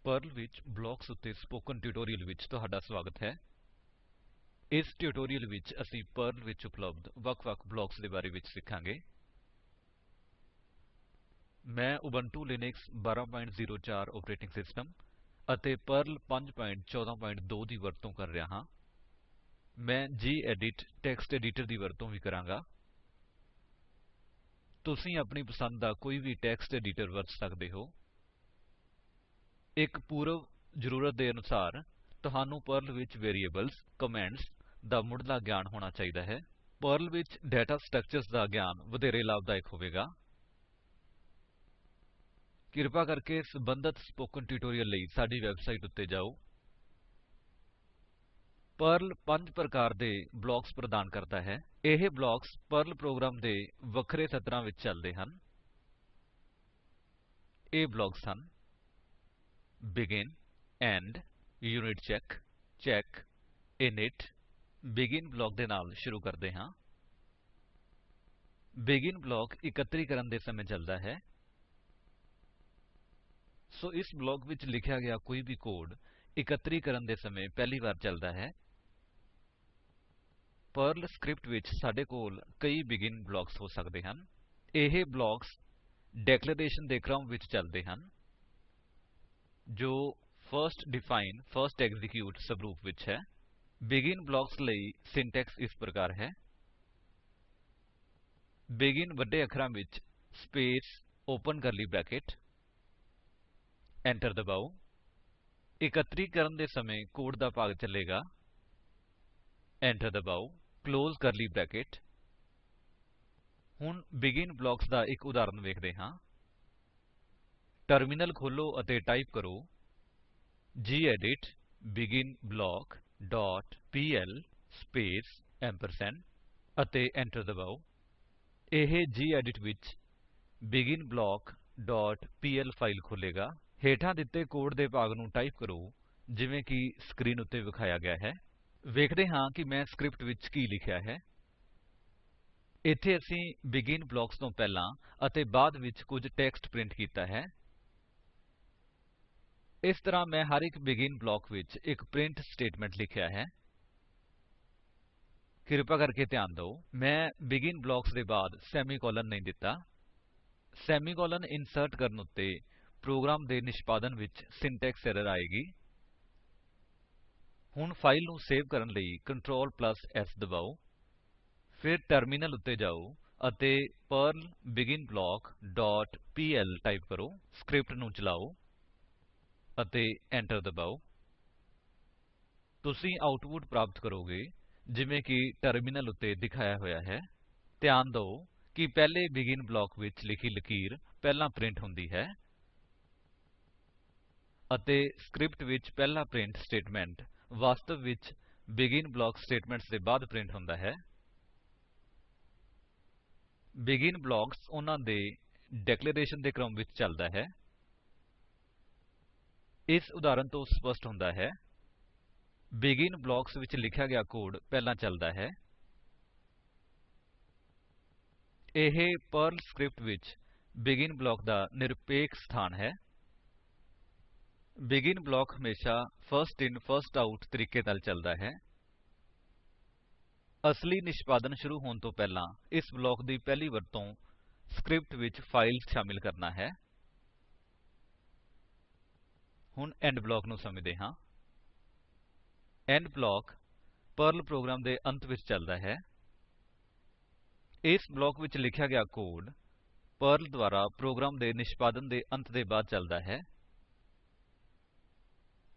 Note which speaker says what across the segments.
Speaker 1: Pearl ਵਿੱਚ blocks ਉੱਤੇ spoken tutorial ਵਿੱਚ ਤੁਹਾਡਾ ਸਵਾਗਤ ਹੈ। ਇਸ ਟਿਊਟੋਰੀਅਲ ਵਿੱਚ ਅਸੀਂ ਪਰਲ ਵਿੱਚ ਉਪਲੱਬਧ ਵੱਖ-ਵੱਖ ਬਲਾਕਸ ਦੇ ਬਾਰੇ ਵਿੱਚ ਸਿੱਖਾਂਗੇ। ਮੈਂ ਉਬੰਟੂ ਲਿਨਕਸ 1204 ਆਪਰੇਟਿੰਗ ਸਿਸਟਮ ਅਤੇ ਪਰਲ 5142 ਦੀ ਵਰਤੋਂ ਕਰ ਰਿਹਾ ਹਾਂ। ਮੈਂ ਗੇਡਿਟ ਟੈਕਸਟ ਐਡੀਟਰ ਦੀ ਵਰਤੋਂ ਵੀ ਕਰਾਂਗਾ। ਤੁਸੀਂ ਆਪਣੀ ਪਸੰਦ ਦਾ ਕੋਈ ਵੀ ਟੈਕਸਟ ਐਡੀਟਰ ਵਰਤ ਸਕਦੇ ਹੋ। ਇੱਕ ਪੂਰਵ ਜ਼ਰੂਰਤ ਦੇ ਅਨੁਸਾਰ ਤੁਹਾਨੂੰ ਪਰਲ ਵਿੱਚ ਵੇਰੀਏਬਲਸ, ਕਮੇਂਟਸ ਦਾ ਮੁੱਢਲਾ ਗਿਆਨ ਹੋਣਾ ਚਾਹੀਦਾ ਹੈ। ਪਰਲ ਵਿੱਚ ਡੇਟਾ ਸਟਰਕਚਰਸ ਦਾ ਗਿਆਨ ਵਧੇਰੇ ਲਾਭਦਾਇਕ ਹੋਵੇਗਾ। ਕਿਰਪਾ ਕਰਕੇ ਸੰਬੰਧਤ ਸਪੋਕਨ ਟਿਊਟੋਰੀਅਲ ਲਈ ਸਾਡੀ ਵੈਬਸਾਈਟ ਉੱਤੇ ਜਾਓ। ਪਰਲ 5 ਪ੍ਰਕਾਰ ਦੇ ਬਲਾਕਸ ਪ੍ਰਦਾਨ ਕਰਦਾ ਹੈ। ਇਹ ਬਲਾਕਸ ਪਰਲ ਪ੍ਰੋਗਰਾਮ ਦੇ ਵੱਖਰੇ ਸਤਰਾਂ ਵਿੱਚ ਚੱਲਦੇ ਹਨ। ਇਹ ਬਲਾਕਸ ਹਨ: begin, end, unitcheck, check, init। begin block ਦੇ ਨਾਲ ਸ਼ੁਰੂ ਕਰਦੇ ਹਾਂ। begin ਬਲਾਕ ਇਕੱਤਰੀਕਰਨ ਦੇ ਸਮੇਂ ਚੱਲਦਾ ਹੈ। ਸੋ ਇਸ ਬਲਾਕ ਵਿੱਚ ਲਿਖਿਆ ਗਿਆ ਕੋਈ ਵੀ ਕੋਡ ਇਕੱਤਰੀਕਰਨ ਦੇ ਸਮੇਂ ਪਹਿਲੀ ਵਾਰ ਚੱਲਦਾ ਹੈ। ਪਰਲ ਸਕਰਿਪਟ ਵਿੱਚ ਸਾਡੇ ਕੋਲ ਕਈ begin ਬਲਾਕਸ ਹੋ ਸਕਦੇ ਹਨ। ਇਹ ਬਲਾਕਸ ਡੇਕਲੇਰੇਸ਼ਨ ਦੇ ਕ੍ਰਮ ਵਿੱਚ ਚੱਲਦੇ ਹਨ, ਜੋ ਫਰਸਟ ਡਿਫਾਈਨ ਫਰਸਟ ਐਕਜ਼ੀਕਿਊਟ ਸਵਰੂਪ ਵਿੱਚ ਹੈ। begin ਬਲਾਕਸ ਲਈ ਸਿੰਟੈਕਸ ਇਸ ਪ੍ਰਕਾਰ ਹੈ: begin ਵੱਡੇ ਅੱਖਰਾਂ ਵਿੱਚ space open curly bracket, enter ਦਬਾਓ। ਇਕੱਤਰੀਕਰਨ ਦੇ ਸਮੇਂ ਕੋਡ ਦਾ ਭਾਗ ਚੱਲੇਗਾ, enter ਦਬਾਓ, ਕਲੋਜ ਕਰਲੀ ਬਰੈਕੇਟ। ਹੁਣ begin ਬਲਾਕਸ ਦਾ ਇੱਕ ਉਦਾਹਰਨ ਵੇਖਦੇ ਹਾਂ। ਟਰਮਿਨਲ ਖੋਲੋ ਅਤੇ ਟਾਈਪ ਕਰੋ gedit begin block dot PL space ampersand ਅਤੇ enter ਦਬਾਓ। ਇਹ ਗੇਡਿਟ ਵਿੱਚ beginblock.pl ਫਾਇਲ ਖੋਲੇਗਾ। ਹੇਠਾਂ ਦਿੱਤੇ ਕੋਡ ਦੇ ਭਾਗ ਨੂੰ ਟਾਈਪ ਕਰੋ ਜਿਵੇਂ ਕਿ ਸਕਰੀਨ ਉੱਤੇ ਵਿਖਾਇਆ ਗਿਆ ਹੈ। ਵੇਖਦੇ ਹਾਂ ਕਿ ਮੈਂ ਸਕਰਿਪਟ ਵਿੱਚ ਕੀ ਲਿਖਿਆ ਹੈ। ਇੱਥੇ ਅਸੀਂ begin ਬਲਾਕਸ ਤੋਂ ਪਹਿਲਾਂ ਅਤੇ ਬਾਅਦ ਵਿੱਚ ਕੁੱਝ ਟੈਕਸਟ ਪ੍ਰਿੰਟ ਕੀਤਾ ਹੈ। ਇਸ ਤਰ੍ਹਾਂ ਮੈਂ ਹਰ ਇੱਕ begin ਬਲਾਕ ਵਿੱਚ ਇੱਕ ਪ੍ਰਿੰਟ ਸਟੇਟਮੇਂਟ ਲਿਖਿਆ ਹੈ। ਕਿਰਪਾ ਕਰਕੇ ਧਿਆਨ ਦਿਓ, ਮੈਂ begin ਬਲਾਕਸ ਦੇ ਬਾਅਦ ਸੇਮੀਕਾਲਨ ਨਹੀਂ ਦਿੱਤਾ। ਸੇਮੀਕਾਲਨ ਇਨਸਰਟ ਕਰਨ ਉੱਤੇ ਪ੍ਰੋਗਰਾਮ ਦੇ ਨਿਸ਼ਪਾਦਨ ਵਿੱਚ ਸਿੰਟੈਕਸ ਐਰਰ ਆਏਗੀ। ਹੁਣ ਫਾਇਲ ਨੂੰ ਸੇਵ ਕਰਨ ਲਈ Ctrl+S ਦਬਾਓ। ਫਿਰ ਟਰਮਿਨਲ ਉੱਤੇ ਜਾਓ ਅਤੇ ਪਰਲ ਬਿਗਿਨਬਲੌਕ ਡੋਟ ਪੀਐਲ ਟਾਈਪ ਕਰੋ। ਸਕਰਿਪਟ ਨੂੰ ਚਲਾਓ ਅਤੇ enter ਦਬਾਓ। ਤੁਸੀਂ ਆਉਟਪੁਟ ਪ੍ਰਾਪਤ ਕਰੋਗੇ ਜਿਵੇਂ ਕਿ ਟਰਮਿਨਲ ਉੱਤੇ ਦਿਖਾਇਆ ਹੋਇਆ ਹੈ। ਧਿਆਨ ਦਿਓ ਕਿ ਪਹਿਲੇ begin ਬਲਾਕ ਵਿੱਚ ਲਿਖੀ ਲਕੀਰ ਪਹਿਲਾਂ ਪ੍ਰਿੰਟ ਹੁੰਦੀ ਹੈ ਅਤੇ ਸਕਰਿਪਟ ਵਿੱਚ ਪਹਿਲਾ ਪ੍ਰਿੰਟ ਸਟੇਟਮੇਂਟ ਵਾਸਤਵ ਵਿੱਚ begin ਬਲਾਕ ਸਟੇਟਮੇਂਟਸ ਦੇ ਬਾਅਦ ਪ੍ਰਿੰਟ ਹੁੰਦਾ ਹੈ। begin ਬਲਾਕਸ ਉਨ੍ਹਾਂ ਦੇ ਡੇਕਲੇਰੇਸ਼ਨ ਦੇ ਕ੍ਰਮ ਵਿੱਚ ਚੱਲਦਾ ਹੈ। ਇਸ ਉਦਾਹਰਨ ਤੋਂ ਸਪੱਸ਼ਟ ਹੁੰਦਾ ਹੈ, begin ਬਲਾਕਸ ਵਿੱਚ ਲਿਖਿਆ ਗਿਆ ਕੋਡ ਪਹਿਲਾਂ ਚੱਲਦਾ ਹੈ। ਇਹ ਪਰਲ ਸਕਰਿਪਟ ਵਿੱਚ begin ਬਲਾਕ ਦਾ ਨਿਰਪੇਖ ਸਥਾਨ ਹੈ। begin ਬਲਾਕ ਹਮੇਸ਼ਾ ਫਰਸਟ ਇਨ ਫਰਸਟ ਆਉਟ ਤਰੀਕੇ ਨਾਲ ਚੱਲਦਾ ਹੈ। ਅਸਲੀ ਨਿਸ਼ਪਾਦਨ ਸ਼ੁਰੂ ਹੋਣ ਤੋਂ ਪਹਿਲਾਂ ਇਸ ਬਲਾਕ ਦੀ ਪਹਿਲੀ ਵਰਤੋਂ ਸਕਰਿਪਟ ਵਿੱਚ ਫਾਇਲਸ ਸ਼ਾਮਿਲ ਕਰਨਾ ਹੈ। ਹੁਣ ਐਂਡ ਬਲਾਕ ਨੂੰ ਸਮਝਦੇ ਹਾਂ। ਐਂਡ ਬਲਾਕ ਪਰਲ ਪ੍ਰੋਗਰਾਮ ਦੇ ਅੰਤ ਵਿੱਚ ਚੱਲਦਾ ਹੈ। ਇਸ ਬਲਾਕ ਵਿੱਚ ਲਿਖਿਆ ਗਿਆ ਕੋਡ ਪਰਲ ਦੁਆਰਾ ਪ੍ਰੋਗਰਾਮ ਦੇ ਨਿਸ਼ਪਾਦਨ ਦੇ ਅੰਤ ਦੇ ਬਾਅਦ ਚੱਲਦਾ ਹੈ।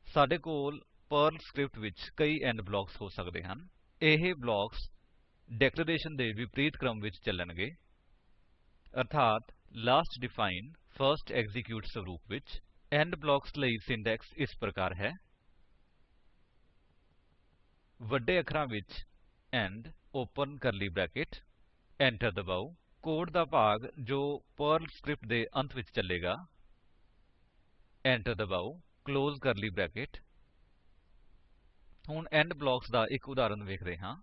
Speaker 1: ਸਾਡੇ ਕੋਲ ਪਰਲ ਸਕਰਿਪਟ ਵਿੱਚ ਕਈ ਐਂਡ ਬਲਾਕਸ ਹੋ ਸਕਦੇ ਹਨ। ਇਹ ਬਲਾਕਸ ਡੇਕਲੇਰੇਸ਼ਨ ਦੇ ਵਿਪਰੀਤ ਕ੍ਰਮ ਵਿੱਚ ਚੱਲਣਗੇ, ਅਰਥਾਤ ਲਾਸਟ ਡਿਫਾਈਨ ਫਰਸਟ ਐਕਜ਼ੀਕਿਊਟ ਸਵਰੂਪ ਵਿੱਚ। ਐਂਡ ਬਲਾਕਸ ਲਈ ਸਿੰਟੈਕਸ ਇਸ ਪ੍ਰਕਾਰ ਹੈ: ਵੱਡੇ ਅੱਖਰਾਂ ਵਿੱਚ end open curly bracket, enter ਦਬਾਓ। ਕੋਡ ਦਾ ਭਾਗ ਜੋ ਪਰਲ ਸਕਰਿਪਟ ਦੇ ਅੰਤ ਵਿੱਚ ਚੱਲੇਗਾ, enter ਦਬਾਓ, ਕਲੋਜ ਕਰਲੀ ਬਰੈਕੇਟ। ਹੁਣ ਐਂਡ ਬਲਾਕਸ ਦਾ ਇੱਕ ਉਦਾਹਰਨ ਵੇਖਦੇ ਹਾਂ।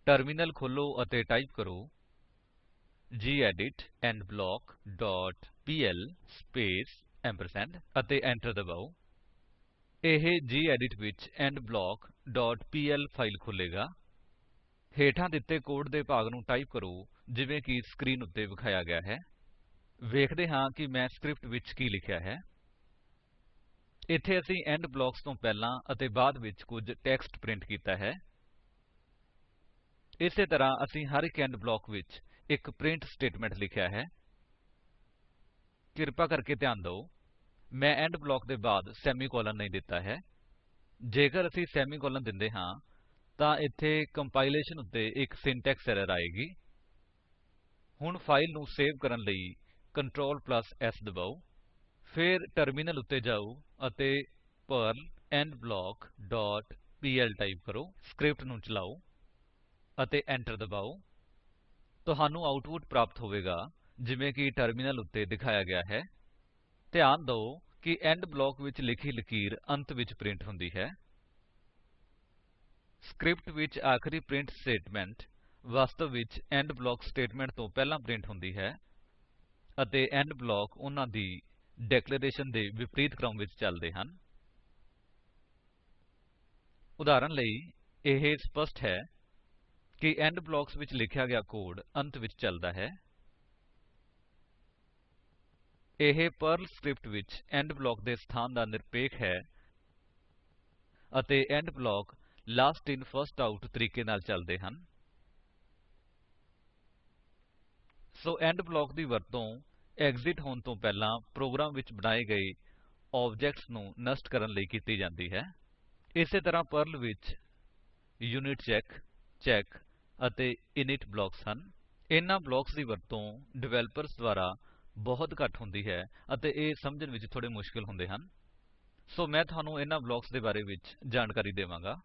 Speaker 1: ਟਰਮਿਨਲ ਖੋਲੋ ਅਤੇ ਟਾਈਪ ਕਰੋ gedit endblock dot PL space ampersand ਅਤੇ enter ਦਬਾਓ। ਇਹ gedit ਵਿੱਚ endblock.pl ਫਾਇਲ ਖੋਲੇਗਾ। ਹੇਠਾਂ ਦਿੱਤੇ ਕੋਡ ਦੇ ਭਾਗ ਨੂੰ ਟਾਈਪ ਕਰੋ ਜਿਵੇਂ ਕਿ ਸਕਰੀਨ ਉੱਤੇ ਵਿਖਾਇਆ ਗਿਆ ਹੈ। ਵੇਖਦੇ ਹਾਂ ਕਿ ਮੈਂ ਸਕਰਿਪਟ ਵਿੱਚ ਕੀ ਲਿਖਿਆ ਹੈ। ਇੱਥੇ ਅਸੀਂ ਐਂਡ ਬਲਾਕਸ ਤੋਂ ਪਹਿਲਾਂ ਅਤੇ ਬਾਅਦ ਵਿੱਚ ਕੁਝ ਟੈਕਸਟ ਪ੍ਰਿੰਟ ਕੀਤਾ ਹੈ। ਇਸੇ ਤਰ੍ਹਾਂ ਅਸੀਂ ਹਰ ਇੱਕ ਐਂਡ ਬਲਾਕ ਵਿੱਚ ਇੱਕ ਪ੍ਰਿੰਟ ਸਟੇਟਮੇਂਟ ਲਿਖਿਆ ਹੈ। ਕਿਰਪਾ ਕਰਕੇ ਧਿਆਨ ਦਿਓ, ਮੈਂ ਐਂਡ ਬਲਾਕ ਦੇ ਬਾਅਦ ਸੈਮੀਕੋਲਨ ਨਹੀਂ ਦਿੱਤਾ ਹੈ। ਜੇਕਰ ਅਸੀਂ ਸੈਮੀਕੋਲਨ ਦਿੰਦੇ ਹਾਂ ਤਾਂ ਇੱਥੇ ਕੰਪਾਈਲੇਸ਼ਨ ਉੱਤੇ ਇੱਕ ਸਿੰਟੈਕਸ ਐਰਰ ਆਏਗੀ। ਹੁਣ ਫਾਇਲ ਨੂੰ ਸੇਵ ਕਰਨ ਲਈ Ctrl+S ਦਬਾਓ। ਫਿਰ ਟਰਮਿਨਲ ਉੱਤੇ ਜਾਓ ਅਤੇ ਪਰਲ ਐਂਡਬਲੌਕ ਡੋਟ ਪੀਐਲ ਟਾਈਪ ਕਰੋ। ਸਕਰਿਪਟ ਨੂੰ ਚਲਾਓ ਅਤੇ enter ਦਬਾਓ। ਤੁਹਾਨੂੰ ਆਉਟਪੁਟ ਪ੍ਰਾਪਤ ਹੋਵੇਗਾ ਜਿਵੇਂ ਕਿ ਟਰਮਿਨਲ ਉੱਤੇ ਦਿਖਾਇਆ ਗਿਆ ਹੈ। ਧਿਆਨ ਦਿਓ ਕਿ ਐਂਡ ਬਲਾਕ ਵਿੱਚ ਲਿਖੀ ਲਕੀਰ ਅੰਤ ਵਿੱਚ ਪ੍ਰਿੰਟ ਹੁੰਦੀ ਹੈ। ਸਕਰਿਪਟ ਵਿੱਚ ਆਖਰੀ ਪ੍ਰਿੰਟ ਸਟੇਟਮੇਂਟ ਵਾਸਤਵ ਵਿੱਚ ਐਂਡ ਬਲਾਕ ਸਟੇਟਮੇਂਟ ਤੋਂ ਪਹਿਲਾਂ ਪ੍ਰਿੰਟ ਹੁੰਦੀ ਹੈ ਅਤੇ ਐਂਡ ਬਲਾਕ ਉਨ੍ਹਾਂ ਦੀ ਡੇਕਲੇਰੇਸ਼ਨ ਦੇ ਵਿਪਰੀਤ ਕ੍ਰਮ ਵਿੱਚ ਚਲਦੇ ਹਨ। ਉਦਾਹਰਨ ਲਈ ਇਹ ਸਪੱਸ਼ਟ ਹੈ ਕਿ ਐਂਡ ਬਲਾਕਸ ਵਿੱਚ ਲਿਖਿਆ ਗਿਆ ਕੋਡ ਅੰਤ ਵਿੱਚ ਚਲਦਾ ਹੈ। ਇਹ ਪਰਲ ਸਕਰਿਪਟ ਵਿੱਚ ਐਂਡ ਬਲਾਕ ਦੇ ਸਥਾਨ ਦਾ ਨਿਰਪੇਖ ਹੈ ਅਤੇ and block last in first out ਤਰੀਕੇ ਨਾਲ ਚਲਦੇ ਹਨ। ਸੋ ਐਂਡ ਬਲਾਕ ਦੀ ਵਰਤੋ ਐਕਸਿਟ ਹੋਣ ਤੋਂ ਪਹਿਲਾਂ ਪ੍ਰੋਗਰਾਮ ਵਿੱਚ ਬਣਾਏ ਗਏ ਆਬਜੇਕਟਸ ਨੂੰ ਨਸ਼ਟ ਕਰਨ ਲਈ ਕੀਤੀ ਜਾਂਦੀ ਹੈ। ਇਸੇ ਤਰ੍ਹਾਂ ਪਰਲ ਵਿੱਚ ਯੂਨਿਚੈਕ, ਚੈਕ ਅਤੇ ਇਨਿਟ ਬਲਾਕਸ ਹਨ। ਇਹਨਾਂ ਬਲਾਕਸ ਦੀ ਵਰਤੋ ਡਿਵੈਲਪਰਸ ਦੁਆਰਾ ਬਹੁਤ ਘੱਟ ਹੁੰਦੀ ਹੈ ਅਤੇ ਇਹ ਸਮਝਣ ਵਿੱਚ ਥੋੜੇ ਮੁਸ਼ਕਿਲ ਹੁੰਦੇ ਹਨ। ਸੋ ਮੈਂ ਤੁਹਾਨੂੰ ਇਹਨਾਂ ਬਲਾਕਸ ਦੇ ਬਾਰੇ ਵਿੱਚ ਜਾਣਕਾਰੀ ਦੇਵਾਂਗਾ।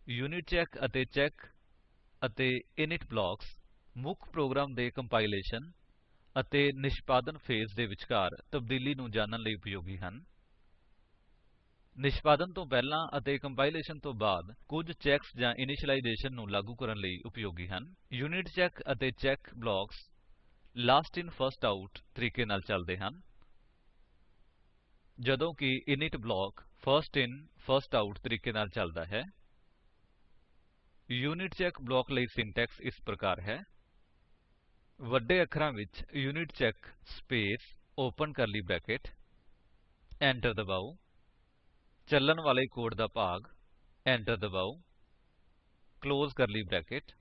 Speaker 1: ਯੂਨਿਚੈਕ ਅਤੇ ਚੈਕ ਅਤੇ ਇਨਿਟ ਬਲਾਕਸ ਮੁੱਖ ਪ੍ਰੋਗਰਾਮ ਦੇ ਕੰਪਾਈਲੇਸ਼ਨ ਅਤੇ ਨਿਸ਼ਪਾਦਨ ਫੇਜ਼ ਦੇ ਵਿਚਕਾਰ ਤਬਦੀਲੀ ਨੂੰ ਜਾਣਨ ਲਈ ਉਪਯੋਗੀ ਹਨ। ਨਿਸ਼ਪਾਦਨ ਤੋਂ ਪਹਿਲਾਂ ਅਤੇ ਕੰਪਾਈਲੇਸ਼ਨ ਤੋਂ ਬਾਅਦ ਕੁੱਝ ਚੈਕਸ ਜਾਂ ਇਨੀਸ਼ਿਲਾਇਜੇਸ਼ਨ ਨੂੰ ਲਾਗੂ ਕਰਨ ਲਈ ਉਪਯੋਗੀ ਹਨ। ਯੂਨਿਚੈਕ ਅਤੇ ਚੈਕ ਬਲਾਕਸ ਲਾਸਟ ਇਨ ਫਰਸਟ ਆਉਟ ਤਰੀਕੇ ਨਾਲ ਚਲਦੇ ਹਨ, ਜਦੋਂ ਕਿ ਇਨਿਟ ਬਲਾਕ ਫਰਸਟ ਇਨ ਫਰਸਟ ਆਉਟ ਤਰੀਕੇ ਨਾਲ ਚਲਦਾ ਹੈ। ਯੂਨਿਚੈਕ ਬਲਾਕ ਲਈ ਸਿੰਟੈਕਸ ਇਸ ਪ੍ਰਕਾਰ ਹੈ। ਵੱਡੇ ਅੱਖਰਾਂ ਵਿੱਚ unit check space open curly bracket enter ਦਬਾਓ। ਚੱਲਣ ਵਾਲੇ ਕੋਡ ਦਾ ਭਾਗ enter ਦਬਾਓ। Close curly bracket.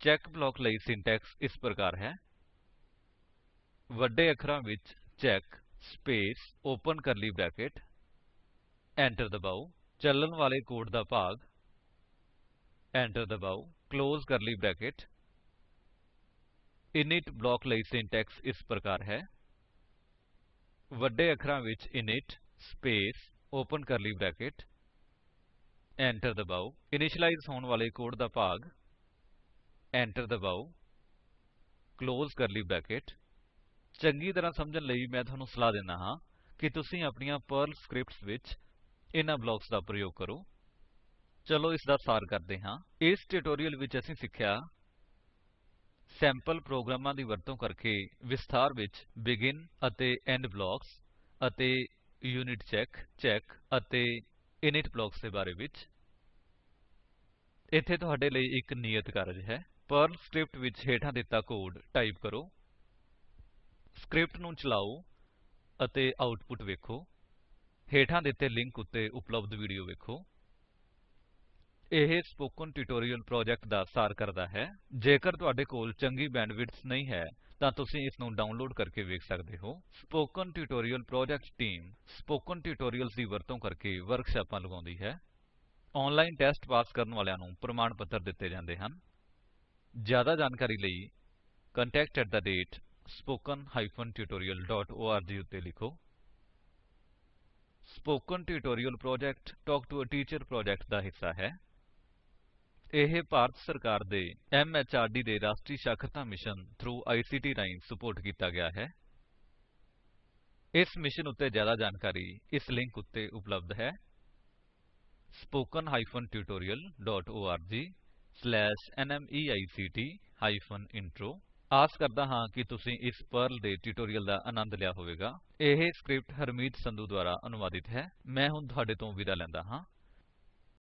Speaker 1: Check block ਲਈ ਸਿੰਟੈਕਸ ਇਸ ਪ੍ਰਕਾਰ ਹੈ। ਵੱਡੇ ਅੱਖਰਾਂ ਵਿੱਚ check space open curly bracket enter ਦਬਾਓ। ਚੱਲਣ ਵਾਲੇ ਕੋਡ ਦਾ ਭਾਗ enter ਦਬਾਓ। Close curly bracket. Init block ਲਈ ਸਿੰਟੈਕਸ ਇਸ ਪ੍ਰਕਾਰ ਹੈ। ਵੱਡੇ ਅੱਖਰਾਂ ਵਿੱਚ init space open curly bracket enter ਦਬਾਓ। ਇਨੀਸ਼ਿਲਾਇਜ ਹੋਣ ਵਾਲੇ ਕੋਡ ਦਾ ਭਾਗ enter ਦਬਾਓ। Close curly bracket. ਚੰਗੀ ਤਰ੍ਹਾਂ ਸਮਝਣ ਲਈ ਮੈਂ ਤੁਹਾਨੂੰ ਸਲਾਹ ਦਿੰਦਾ ਹਾਂ ਕਿ ਤੁਸੀਂ ਆਪਣੀਆਂ ਪਰਲ ਸਕਰਿਪਟਸ ਵਿੱਚ ਇਹਨਾਂ ਬਲਾਕਸ ਦਾ ਪ੍ਰਯੋਗ ਕਰੋ। ਚਲੋ ਇਸ ਦਾ ਸਾਰ ਕਰਦੇ ਹਾਂ। ਇਸ ਟਿਊਟੋਰਿਅਲ ਵਿੱਚ ਅਸੀਂ ਸਿੱਖਿਆ ਸੈਂਪਲ ਪ੍ਰੋਗਰਾਮਾਂ ਦੀ ਵਰਤੋ ਕਰਕੇ ਵਿਸਥਾਰ ਵਿੱਚ ਬਿਗਿਨ ਅਤੇ ਐਂਡ ਬਲਾਕਸ ਅਤੇ ਯੂਨਿਚੈਕ, ਚੈਕ ਅਤੇ ਇਨਿਟ ਬਲਾਕਸ ਦੇ ਬਾਰੇ ਵਿੱਚ। ਇੱਥੇ ਤੁਹਾਡੇ ਲਈ ਇੱਕ ਨਿਯਤ ਕਾਰਜ ਹੈ। ਪਰਲ ਸਕਰਿਪਟ ਵਿੱਚ ਹੇਠਾਂ ਦਿੱਤਾ ਕੋਡ ਟਾਈਪ ਕਰੋ। ਸਕਰਿਪਟ ਨੂੰ ਚਲਾਓ ਅਤੇ ਆਉਟਪੁਟ ਵੇਖੋ। ਹੇਠਾਂ ਦਿੱਤੇ ਲਿੰਕ ਉੱਤੇ ਉਪਲੱਬਧ ਵੀਡੀਓ ਵੇਖੋ। ਇਹ ਸਪੋਕਨ ਟਿਊਟੋਰਿਅਲ ਪ੍ਰੋਜੇਕਟ ਦਾ ਸਾਰ ਕਰਦਾ ਹੈ। ਜੇਕਰ ਤੁਹਾਡੇ ਕੋਲ ਚੰਗੀ ਬੈਂਡਵਿਡਥ ਨਹੀਂ ਹੈ ਤਾਂ ਤੁਸੀਂ ਇਸਨੂੰ ਡਾਉਨਲੋਡ ਕਰਕੇ ਵੇਖ ਸਕਦੇ ਹੋ। Spoken tutorial project team spoken tutorials ਦੀ ਵਰਤੋ ਕਰਕੇ ਵਰਕਸ਼ਾਪਾਂ ਲਗਾਉਂਦੀ ਹੈ। ਆਨਲਾਈਨ ਟੈਸਟ ਪਾਸ ਕਰਨ ਵਾਲਿਆਂ ਨੂੰ ਪ੍ਰਮਾਣ ਪੱਤਰ ਦਿੱਤੇ ਜਾਂਦੇ ਹਨ। ਜਿਆਦਾ ਜਾਣਕਾਰੀ ਲਈ contact@spoken-tutorial.org ਉੱਤੇ ਲਿਖੋ। Spoken tutorial project talk to a teacher project ਦਾ ਹਿੱਸਾ ਹੈ। ਇਹ ਭਾਰਤ ਸਰਕਾਰ ਦੇ MHRD ਦੇ ਰਾਸ਼ਟਰੀ ਸਾਖਰਤਾ ਮਿਸ਼ਨ ਥ੍ਰੂ ICT ਰਾਹੀਂ ਸੁਪੋਰਟ ਕੀਤਾ ਗਿਆ ਹੈ। ਇਸ ਮਿਸ਼ਨ ਉੱਤੇ ਜਿਆਦਾ ਜਾਣਕਾਰੀ ਇਸ ਲਿੰਕ ਉੱਤੇ ਉਪਲੱਬਧ ਹੈ। spoken-tutorial.org/nmeict-intro ਆਸ ਕਰਦਾ ਹਾਂ ਕਿ ਤੁਸੀਂ ਇਸ ਪਰਲ ਦੇ ਟਿਊਟੋਰਿਅਲ ਦਾ ਆਨੰਦ ਲਿਆ ਹੋਵੇਗਾ ਇਹ ਸਕਰਿਪਟ ਹਰਮੀਤ ਸੰਧੂ ਦੁਆਰਾ ਅਨੁਵਾਦਿਤ ਹੈ ਮੈਂ ਹੁਣ ਤੁਹਾਡੇ ਤੋਂ ਵਿਦਾ ਲੈਂਦਾ ਹਾਂ